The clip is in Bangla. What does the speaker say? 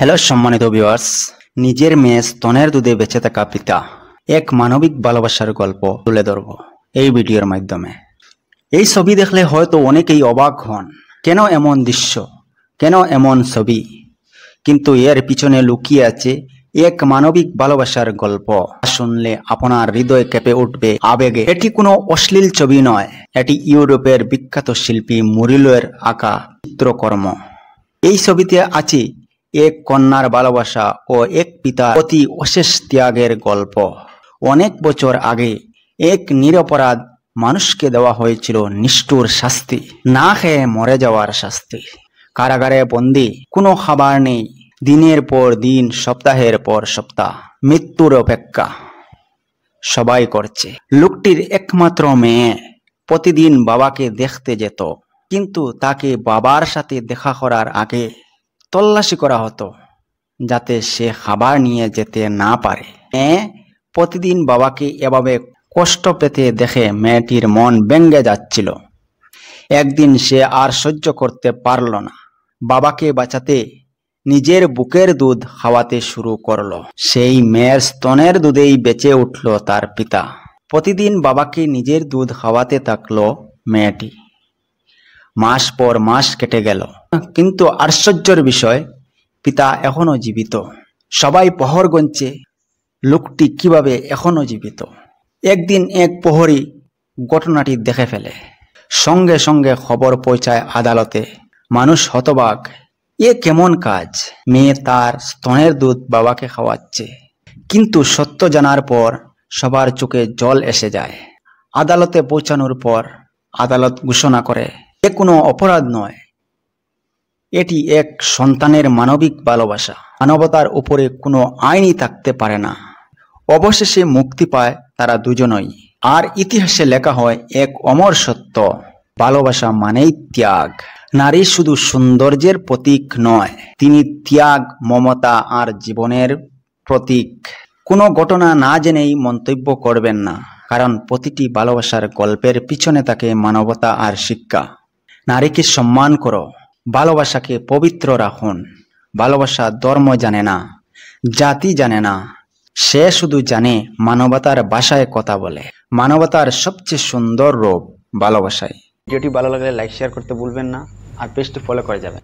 হ্যালো সম্মানিত ভিউয়ার্স, নিজের মেয়ে স্তনের দুধে বেঁচে থাকা পিতা এক মানবিক ভালোবাসার গল্প তুলে ধরব এই ভিডিওর মাধ্যমে। এই ছবি দেখলে হয়তো অনেকেই অবাক হন, কেন এমন দৃশ্য, কেন এমন ছবি, কিন্তু এর পিছনে লুকিয়ে আছে এক মানবিক ভালোবাসার গল্প। শুনলে আপনার হৃদয় কেঁপে উঠবে আবেগে। এটি কোনো অশ্লীল ছবি নয়, এটি ইউরোপের বিখ্যাত শিল্পী মুরিলোর আঁকা চিত্রকর্ম। এই ছবিতে আছে এক কন্যার ভালোবাসা ও এক পিতার প্রতি অশেষ ত্যাগের গল্প। অনেক বছর আগে এক নিরপরাধ মানুষকে দেওয়া হয়েছিল নিষ্ঠুর শাস্তি, না খেয়ে মরে যাওয়ার শাস্তি। কারাগারে বন্দী, কোনো খাবার নেই, দিনের পর দিন, সপ্তাহের পর সপ্তাহ, মৃত্যুর অপেক্ষা সবাই করছে। লোকটির একমাত্র মেয়ে প্রতিদিন বাবাকে দেখতে যেত, কিন্তু তাকে বাবার সাথে দেখা করার আগে তল্লাশি করা হতো যাতে সে খাবার নিয়ে যেতে না পারে। মেয়ে প্রতিদিন বাবাকে এভাবে কষ্ট পেতে দেখে মেয়েটির মন ভেঙে যাচ্ছিল। একদিন সে আর সহ্য করতে পারল না, বাবাকে বাঁচাতে নিজের বুকের দুধ খাওয়াতে শুরু করলো। সেই মেয়ের স্তনের দুধেই বেঁচে উঠল তার পিতা। প্রতিদিন বাবাকে নিজের দুধ খাওয়াতে থাকলো মেয়েটি। মাস পর মাস কেটে গেল, কিন্তু আশ্চর্যের বিষয়, পিতা এখনো জীবিত। সবাই প্রহর গুনছে, লোকটি কিভাবে এখনো জীবিত। একদিন এক প্রহরী ঘটনাটি দেখে ফেলে, সঙ্গে সঙ্গে খবর পৌঁছায় আদালতে। মানুষ হতবাক, এ কেমন কাজ, মেয়ে তার স্তনের দুধ বাবাকে খাওয়াচ্ছে। কিন্তু সত্য জানার পর সবার চোখে জল এসে যায়। আদালতে পৌঁছানোর পর আদালত ঘোষণা করে, এ কোনো অপরাধ নয়, এটি এক সন্তানের মানবিক ভালোবাসা। মানবতার উপরে কোনো আইনই থাকতে পারে না। অবশেষে মুক্তি পায় তারা দুজনই। আর ইতিহাসে লেখা হয় এক অমর সত্য, ভালোবাসা মানেই ত্যাগ। নারী শুধু সৌন্দর্যের প্রতীক নয়, তিনি ত্যাগ, মমতা আর জীবনের প্রতীক। কোনো ঘটনা না জেনেই মন্তব্য করবেন না, কারণ প্রতিটি ভালোবাসার গল্পের পিছনে থাকে মানবতা আর শিক্ষা। নারীকে সম্মান করো, ভালোবাসাকে পবিত্র রাখুন। ভালোবাসা ধর্ম জানে না, জাতি জানে না, সে শুধু জানে মানবতার ভাষায় কথা বলে। মানবতার সবচেয়ে সুন্দর রূপ ভালোবাসায়। ভিডিওটি ভালো লাগলে লাইক শেয়ার করতে ভুলবেন না, আর পেজটি ফলো করে যাবেন।